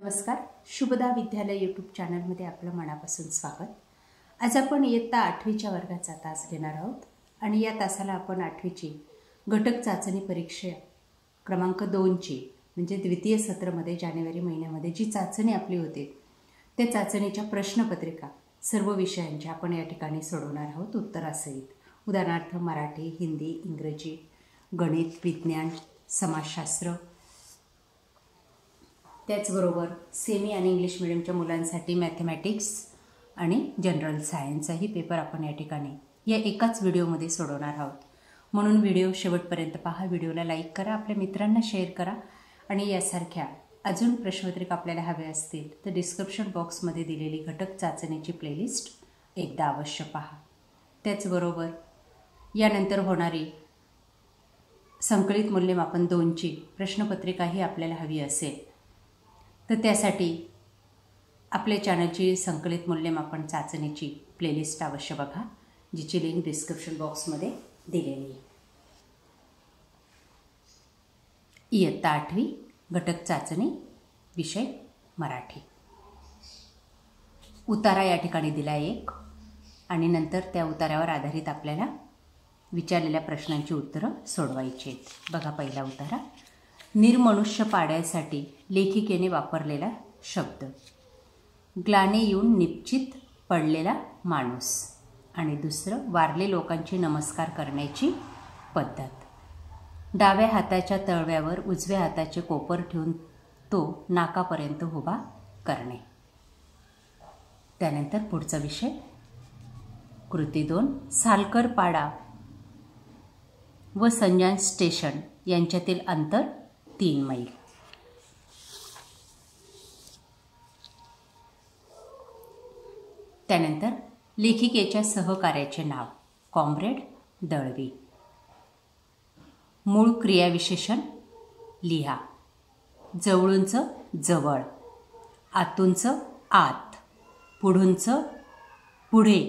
नमस्कार, शुभदा विद्यालय यूट्यूब चॅनलमध्ये आपलं मनापासून स्वागत। आज आपण इयत्ता 8वीच्या वर्गाचा तास घेणार आहोत आणि या तासाला आपण 8वीची घटक चाचणी परीक्षा क्रमांक 2ची म्हणजे द्वितीय सत्रामध्ये जानेवारी महिन्यामध्ये जी चाचणी आपली होती त्या चाचणीच्या प्रश्नपत्रिका सर्व विषयांच्या आपण या ठिकाणी सोडवणार आहोत उत्तरासहित। उदाहरणार्थ मराठी, हिंदी, इंग्रजी, गणित, विज्ञान, समाजशास्त्र, त्याचबरोबर सेमी आणि इंग्लिश मीडियमच्या मुलांसाठी मॅथमॅटिक्स आणि जनरल सायन्सचाही पेपर आपण या ठिकाणी या एकाच व्हिडिओमध्ये सोडवणार आहोत। म्हणून व्हिडिओ शेवटपर्यंत पहा, व्हिडिओला लाईक करा, आपल्या मित्रांना शेअर करा आणि यासारख्या अजून प्रश्नपत्रिका आपल्याला हवे असतील तर डिस्क्रिप्शन बॉक्समध्ये दिलेली घटक चाचणीची प्लेलिस्ट एकदा अवश्य पहा। त्याचबरोबर यानंतर होणारी संकलित मूल्यमापन 2ची प्रश्नपत्रिकाही आपल्याला हवी असेल तर त्यासाठी आपल्या चॅनलची संकलित मूल्यमापन चाचणीची प्लेलिस्ट अवश्य बघा, जिची लिंक डिस्क्रिप्शन बॉक्समध्ये दिलेली आहे। इयत्ता 8वी घटक चाचणी विषय मराठी। उतारा या ठिकाणी दिला एक आणि नंतर त्या उतारावर आधारित आपल्याला विचारलेल्या प्रश्नांची उत्तरं सोडवायची आहेत। बघा पहिला उतारा, निर्मनुष्य पाड्यासाठी लेखिकेने वापरलेला शब्द, ग्लाने येऊन निश्चित पडलेला माणूस, आणि दुसरं वारले लोकांची नमस्कार करण्याची पद्धत, डाव्या हाताच्या तळव्यावर उजव्या हाताचे कोपर ठेवून तो नाकापर्यंत उभा करणे। त्यानंतर पुढचा विषय कृती 2, सालकर पाडा व संजान स्टेशन यांच्यातील अंतर 3 मैल। त्यानंतर लेखिकेच्या सहकार्याचे नाव, कॉम्रेड दळवी। मूळ क्रियाविशेषण लिहा, जवळूंचं जवळ, आतूंचं आत, पुढूंचं पुढे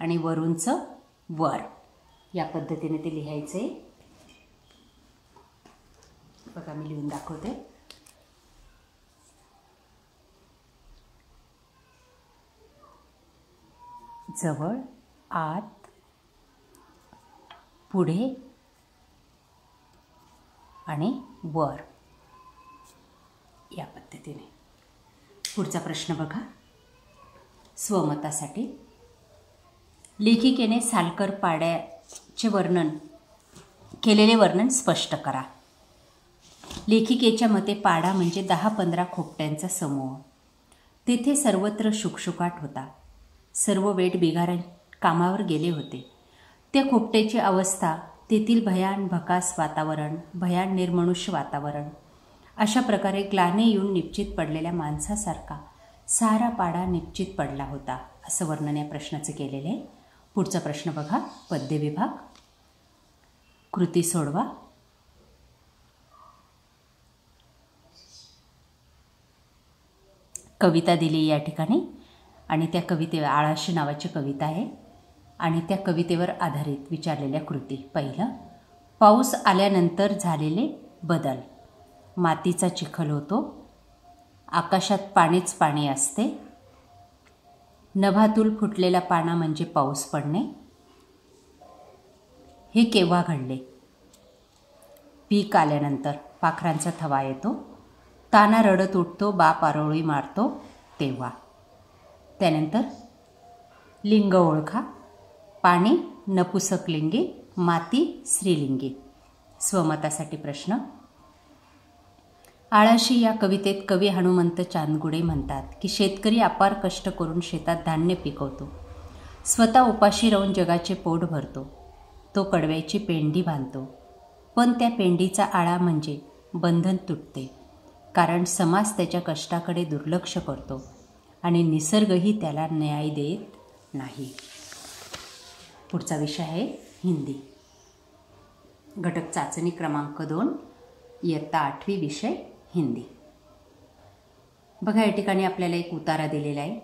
आणि वरूंचं वर, या पद्धतीने ते लिहायचे। बघा मी लिहून दाखवते। जवळ, आत, पुढे आणि वर, या पद्धतीने। पुढचा प्रश्न बघा, स्वमतासाठी लेखिकेने सालकर पाड्याचे केलेले वर्णन स्पष्ट करा। लेखिकेच्या मते पाडा म्हणजे 10-15 खोपट्यांचा समूह। तेथे सर्वत्र शुकशुकाट होता, सर्व वेठ बिगार कामावर गेले होते। त्या खोपट्याची अवस्था, तेथील भयान भकास वातावरण, भयान निर्मनुष्य वातावरण, अशा प्रकारे ग्लाने येऊन निश्चित पडलेल्या माणसासारखा सारा पाडा निश्चित पडला होता, असं वर्णन या प्रश्नाचं केलेलं आहे। पुढचा प्रश्न बघा, पद्य विभाग, कृती सोडवा। कविता दिली या ठिकाणी आणि त्या कवितेवर आळाशी नावाची कविता आहे आणि त्या कवितेवर आधारित विचारलेल्या कृती। पहिलं, पाऊस आल्यानंतर झालेले बदल, मातीचा चिखल होतो, आकाशात पाणीच पाणी असते, नभातूल फुटलेला पाना म्हणजे पाऊस पडणे, हे केव्हा घडले, पीक आल्यानंतर पाखरांचा थवा येतो, ताना रडत उठतो, बाप आरोळी मारतो तेव्हा। त्यानंतर लिंग ओळखा, पाणी नपुसकलिंगी, माती स्त्रीलिंगी। स्वमतासाठी प्रश्न, आळाशी या कवितेत कवी हनुमंत चांदगुडे म्हणतात की शेतकरी अपार कष्ट करून शेतात धान्य पिकवतो, स्वतः उपाशी राहून जगाचे पोट भरतो, तो कडव्याची पेंडी बांधतो, पण त्या पेंडीचा आळा म्हणजे बंधन तुटते, कारण समाज त्याच्या कष्टाकडे दुर्लक्ष करतो आणि निसर्गही त्याला न्याय देत नाही। पुढचा विषय आहे हिंदी, घटक चाचणी क्रमांक 2, इयत्ता 8वी विषय हिंदी। बघा या ठिकाणी आपल्याला एक उतारा दिलेला आहे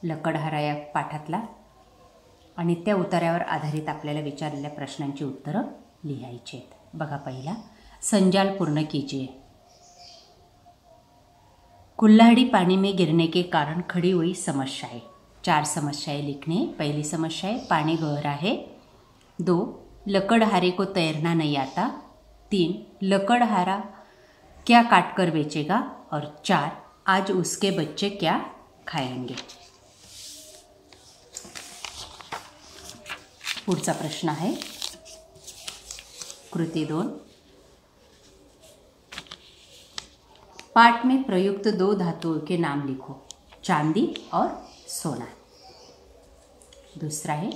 लकडहारा या पाठातला आणि त्या उतार्यावर आधारित आपल्याला विचारलेल्या प्रश्नांची उत्तरं लिहायची आहेत। बघा पहिला, संजाल पूर्ण कीजिए। कुल्हाड़ी पानी में गिरने के कारण खड़ी हुई समस्याएं। 4 समस्याएं लिखने। पहली समस्या है पानी गहरा है। 2 लकड़हारे को तैरना नहीं आता। 3 लकड़हारा क्या काट कर बेचेगा। और 4 आज उसके बच्चे क्या खाएंगे। पुढचा प्रश्न आहे कृती 2। पाठ में प्रयुक्त 2 धातुओं के नाम लिखो, चांदी और सोना। दूसरा है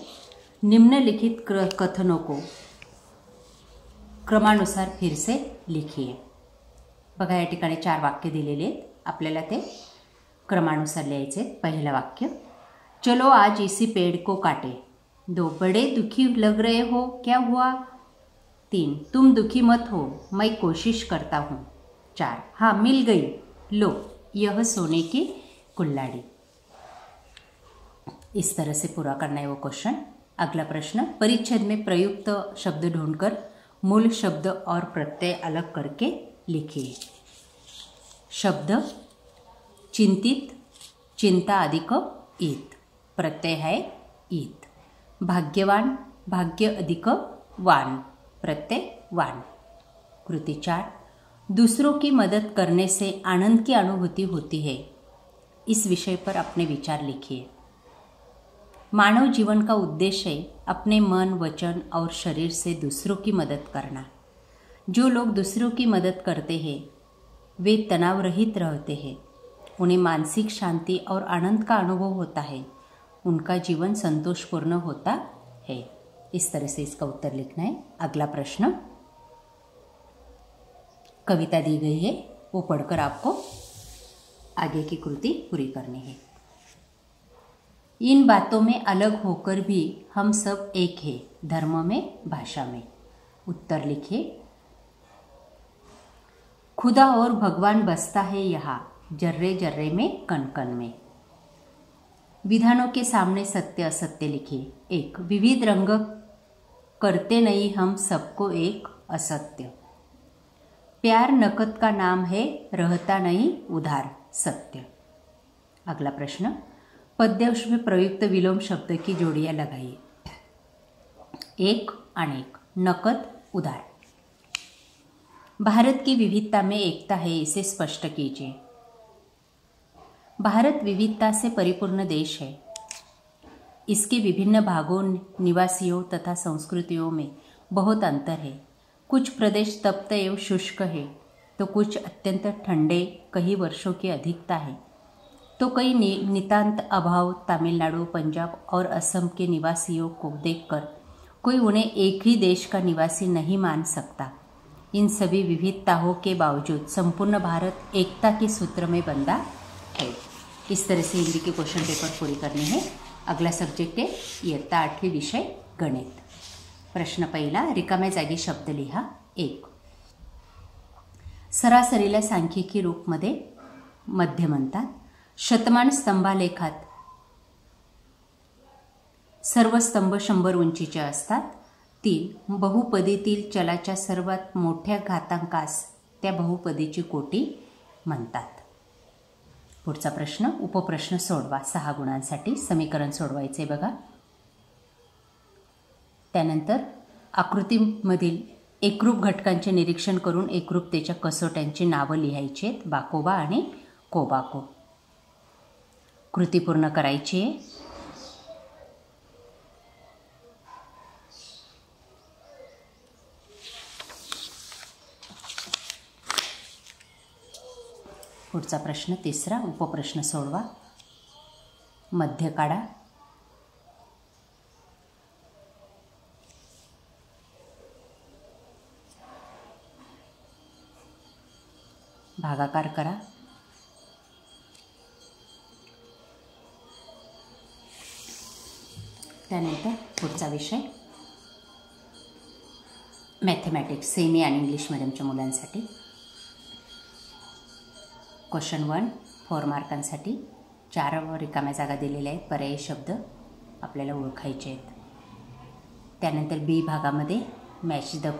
निम्नलिखित कथनों को क्रमानुसार फिर से लिखिए। बघा या ठिकाणी 4 वाक्य दिलेले आहेत, आपल्याला ते क्रमानुसार लिहायचे। पहिलं वाक्य, चलो आज इसी पेड़ को काटे। 2 बड़े दुखी लग रहे हो, क्या हुआ। 3 तुम दुखी मत हो, मैं कोशिश करता हूँ। 4 हाँ मिल गई, लो यह सोने की कुल्हाड़ी। इस तरह से पूरा करना है वो क्वेश्चन। अगला प्रश्न, परिच्छेद में प्रयुक्त शब्द ढूंढकर मूल शब्द और प्रत्यय अलग करके लिखिए। शब्द चिंतित, चिंता अधिक ईत, प्रत्यय है ईत। भाग्यवान, भाग्य अधिक वान, प्रत्यय वान। कृति 4, दूसरों की मदद करने से आनंद की अनुभूति होती है। इस विषय पर अपने विचार लिखिए। मानव जीवन का उद्देश्य है अपने मन, वचन और शरीर से दूसरों की मदद करना। जो लोग दूसरों की मदद करते हैं वे तनाव रहित रहते हैं, उन्हें मानसिक शांति और आनंद का अनुभव होता है, उनका जीवन संतोषपूर्ण होता है। इस तरह से इसका उत्तर लिखना है। अगला प्रश्न, कविता दी गई है, वो पढ़कर आपको आगे की कृति पूरी करनी है। इन बातों में अलग होकर भी हम सब एक हैं, धर्म में, भाषा में। उत्तर लिखिए। खुदा और भगवान बसता है यहाँ, जर्रे जर्रे में, कण कण में। विधानों के सामने सत्य असत्य लिखिए। 1 विविध रंग करते नहीं हम सबको एक, असत्य। प्यार नकद का नाम है, रहता नहीं उधार, सत्य। अगला प्रश्न, पद्यांश में प्रयुक्त विलोम शब्द की जोड़ियां लगाइए। 1 अनेक, नकद, उधार। भारत की विविधता में एकता है, इसे स्पष्ट कीजिए। भारत विविधता से परिपूर्ण देश है। इसके विभिन्न भागों, निवासियों तथा संस्कृतियों में बहुत अंतर है। कुछ प्रदेश तप्त एवं शुष्क है तो कुछ अत्यंत ठंडे, कई वर्षों की अधिकता है तो कई नितांत अभाव। तमिलनाडु, पंजाब और असम के निवासियों को देखकर कोई उन्हें एक ही देश का निवासी नहीं मान सकता। इन सभी विविधताओं के बावजूद संपूर्ण भारत एकता के सूत्र में बंधा है। इस तरह से हिंदी के क्वेश्चन पेपर पूरी करने हैं। अगला सब्जेक्ट है इयत्ता 8वी विषय गणित। प्रश्न पहिला, रिकाम्या जागी शब्द लिहा। 1 सरासरीला सांख्यिकी रूपमध्ये मध्य म्हणतात। शतमान स्तंभालेखात सर्व स्तंभ 100 उंचीचे असतात। 3 बहुपदीतील चलाच्या सर्वात मोठ्या घातांकास त्या बहुपदीची कोटी म्हणतात। पुढचा प्रश्न, उपप्रश्न सोडवा 6 गुणांसाठी। समीकरण सोडवायचे बघा। त्यानंतर आकृतीमधील एकरूप घटकांचे निरीक्षण करून एकरूपतेच्या कसोट्यांची नावं लिहायची आहेत, बाकोबा आणि कोबाको। कृती पूर्ण करायची आहे। पुढचा प्रश्न तिसरा, उपप्रश्न सोडवा, मध्य काढा। भागाकार करा। त्यानंतर पुढचा विषय मॅथमॅटिक्स, सेमी आणि इंग्लिश मीडियमच्या मुलांसाठी। क्वेश्चन 1 4 मार्कांसाठी 4 रिकाम्या जागा दिलेल्या आहेत, पर्यायी शब्द आपल्याला ओळखायचे आहेत। त्यानंतर बी भागामध्ये मॅच द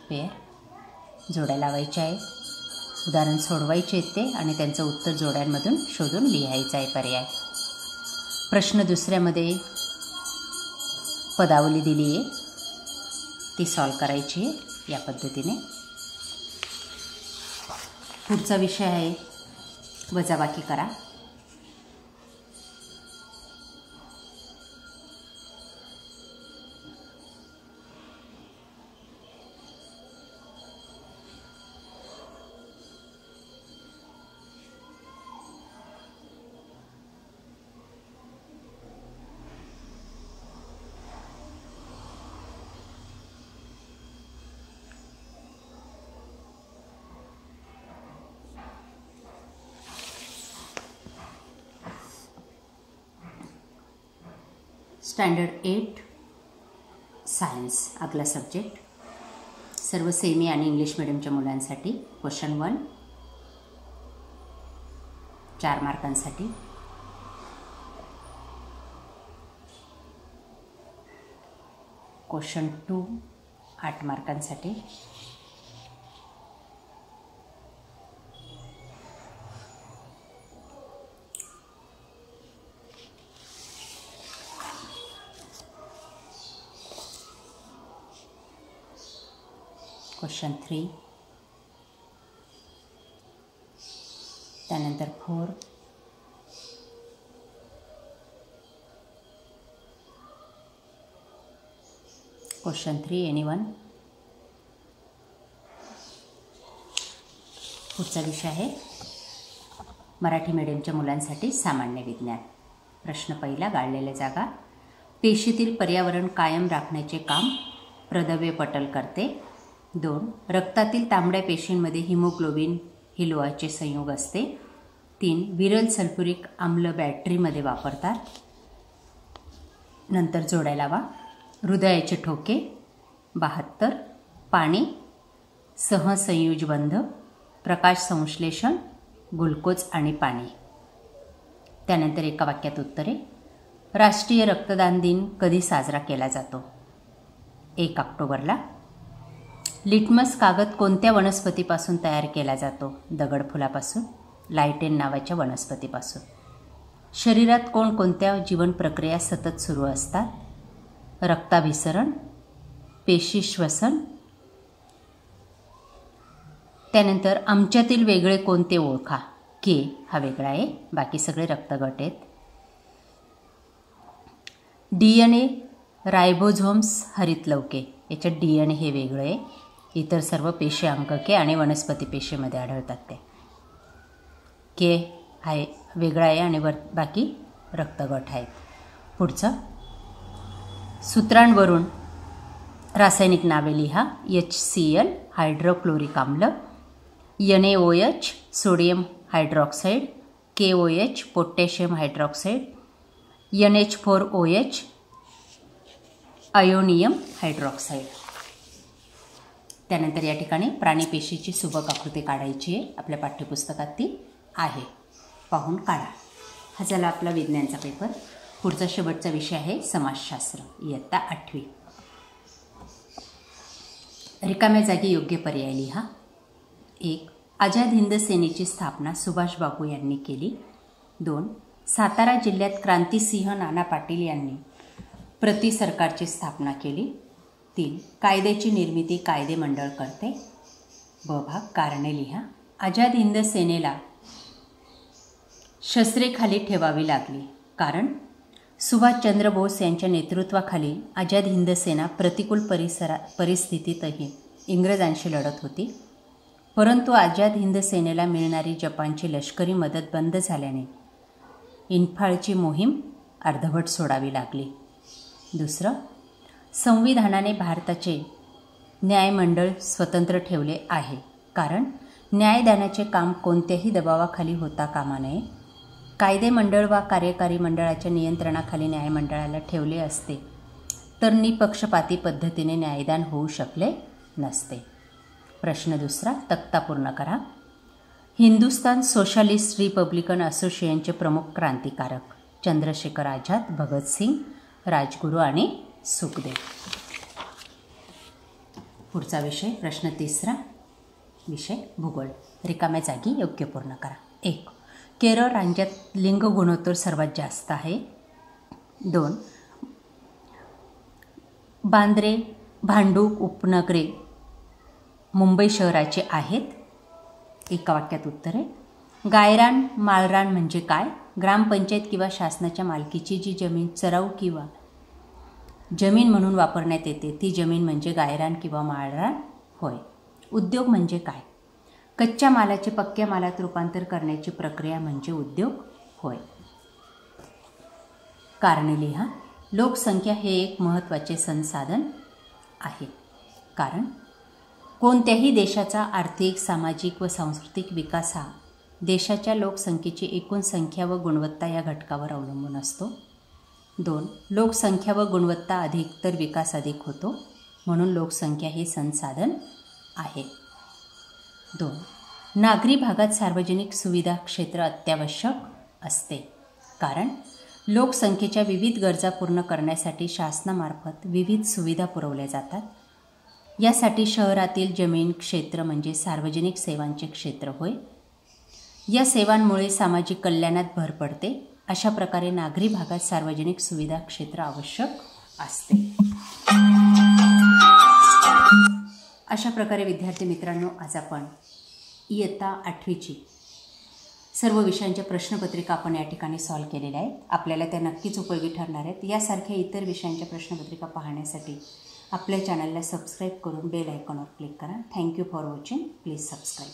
पेअर जोड्या लावायच्या आहेत। उदाहरण सोडवायचे आहेत ते आणि त्यांचं उत्तर जोड्यांमधून शोधून लिहायचं आहे पर्याय. प्रश्न दुसऱ्यामध्ये पदावली दिली आहे, ती सॉल्व करायची आहे या पद्धतीने. पुढचा विषय आहे वजाबाकी करा. स्टँडर्ड 8 सायन्स आपला सब्जेक्ट, सर्व सेमी आणि इंग्लिश मिडियमच्या मुलांसाठी. क्वेश्चन 1 4 मार्कांसाठी. क्वेश्चन 2 8 मार्कांसाठी. क्वेश्चन 3, त्यानंतर 4, क्वेश्चन 3 एनीवन. पुढचा विषय आहे मराठी मीडियमच्या मुलांसाठी सामान्य विज्ञान. प्रश्न पहिला, गाळलेल्या जागा. पेशीतील पर्यावरण कायम राखण्याचे काम प्रदव्य पटल करते. 2 रक्तातील तांबड्या पेशींमध्ये हिमोग्लोबिन ही लोहाचे संयुग असते. 3 विरल सल्फ्युरिक आम्ल बॅटरीमध्ये वापरतात. नंतर जोडायला लावा. हृदयाचे ठोके 72, पाणी, सहसंयुजबंध, प्रकाश संश्लेषण, ग्लुकोज आणि पाणी. त्यानंतर एका वाक्यात उत्तरे. राष्ट्रीय रक्तदान दिन कधी साजरा केला जातो? 1 ऑक्टोबरला. लिटमस कागद कोणत्या वनस्पतीपासून तयार केला जातो? दगडफुलापासून, लायटेन नावाच्या वनस्पतीपासून. शरीरात कोणकोणत्या जीवन प्रक्रिया सतत सुरू असतात? रक्ताभिसरण, पेशी श्वसन. त्यानंतर आमच्यातील वेगळे कोणते ओळखा? के हा वेगळा आहे, बाकी सगळे रक्तगट आहेत. DNA रायबोझोम्स हरितलवके, याच्यात DNA हे वेगळे आहे. इतर सर्व पेशी अंकके आणि वनस्पती पेशीमध्ये आढळतात ते. के आहे वेगळा आहे आणि बाकी रक्तगट आहेत. पुढचं सूत्रांवरून रासायनिक नावे लिहा. HCl हायड्रोक्लोरिक आम्ल, NaOH sodium hydroxide, KOH potassium hydroxide, NH4OH ammonium hydroxide. त्यानंतर या ठिकाणी प्राणीपेशीची सुबक आकृती काढायची आहे. आपल्या पाठ्यपुस्तकात ती आहे, पाहून काढा. हा झाला आपला विज्ञानचा पेपर. पुढचा शेवटचा विषय आहे समाजशास्त्र, इयत्ता 8वी. रिकाम्या जागी योग्य पर्याय लिहा. 1 आझाद हिंद सेनेची स्थापना सुभाष बाबू यांनी केली. 2 सातारा जिल्ह्यात क्रांतिसिंह नाना पाटील यांनी प्रति सरकारची स्थापना केली. 3 कायद्याची निर्मिती कायदे मंडळ करते. ब भाग कारणे लिहा. आझाद हिंद सेनेला शस्त्रे खाली ठेवावी लागली कारण सुभाषचंद्र बोस यांच्या नेतृत्वाखाली आझाद हिंद सेना प्रतिकूल परिस्थितीतही इंग्रजांशी लढत होती. परंतु आझाद हिंद सेनेला मिळणारी जपानची लष्करी मदत बंद झाल्याने इन्फाळची मोहीम अर्धवट सोडावी लागली. 2 संविधानाने भारताचे न्यायमंडळ स्वतंत्र ठेवले आहे कारण न्यायदानाचे काम कोणत्याही दबावाखाली होता कामा नये. कायदे मंडळ वा कार्यकारी मंडळाच्या नियंत्रणाखाली न्यायमंडळाला ठेवले असते तर निपक्षपाती पद्धतीने न्यायदान होऊ शकले नसते. प्रश्न 2 तक्ता पूर्ण करा. हिंदुस्तान सोशलिस्ट रिपब्लिकन असोसिएशनचे प्रमुख क्रांतिकारक चंद्रशेखर आझाद, भगतसिंग, राजगुरू आणि सुखदेव. पुढचा विषय प्रश्न 3 विषय भूगोल. रिकाम्या जागी योग्य पूर्ण करा. 1. केरळ राज्यात लिंग गुणोत्तर सर्वात जास्त आहे. 2. बांद्रे, भांडूप उपनगरे मुंबई शहराचे आहेत. एका वाक्यात उत्तर आहे. गायरान माळरान म्हणजे काय? ग्रामपंचायत किंवा शासनाच्या मालकीची जी जमीन चराऊ किंवा जमीन म्हणून वापरण्यात येते ती जमीन म्हणजे गायरान किंवा माळरान होय. उद्योग म्हणजे काय? कच्च्या मालाचे पक्क्या मालात रूपांतर करण्याची प्रक्रिया म्हणजे उद्योग होय. कारणे लिहा. लोकसंख्या हे एक महत्त्वाचे संसाधन आहे. कारण कोणत्याही देशाचा आर्थिक, सामाजिक व सांस्कृतिक विकास हा देशाच्या लोकसंख्येची एकूण संख्या व गुणवत्ता या घटकावर अवलंबून असतो. 2. लोकसंख्या व गुणवत्ता अधिक तर विकास अधिक होतो, म्हणून लोकसंख्या हे संसाधन आहे. 2. नागरी भागात सार्वजनिक सुविधा क्षेत्र अत्यावश्यक असते. कारण लोकसंख्येच्या विविध गरजा पूर्ण करण्यासाठी शासनामार्फत विविध सुविधा पुरवल्या जातात. यासाठी शहरातील जमीन क्षेत्र म्हणजे सार्वजनिक सेवांचे क्षेत्र होय. या सेवांमुळे सामाजिक कल्याणात भर पडते. अशा प्रकारे नागरी भागात सार्वजनिक सुविधा क्षेत्र आवश्यक असते. अशा प्रकारे विद्यार्थी मित्रांनो, आज आपण इयत्ता 8वीची सर्व विषयांच्या प्रश्नपत्रिका आपण या ठिकाणी सॉल्व केलेल्या आहेत. आपल्याला त्या नक्कीच उपयोगी ठरणार आहेत. यासारख्या इतर विषयांच्या प्रश्नपत्रिका पाहण्यासाठी आपल्या चॅनलला सबस्क्राईब करून बेल आयकॉनवर क्लिक करा. Thank you for watching. Please subscribe.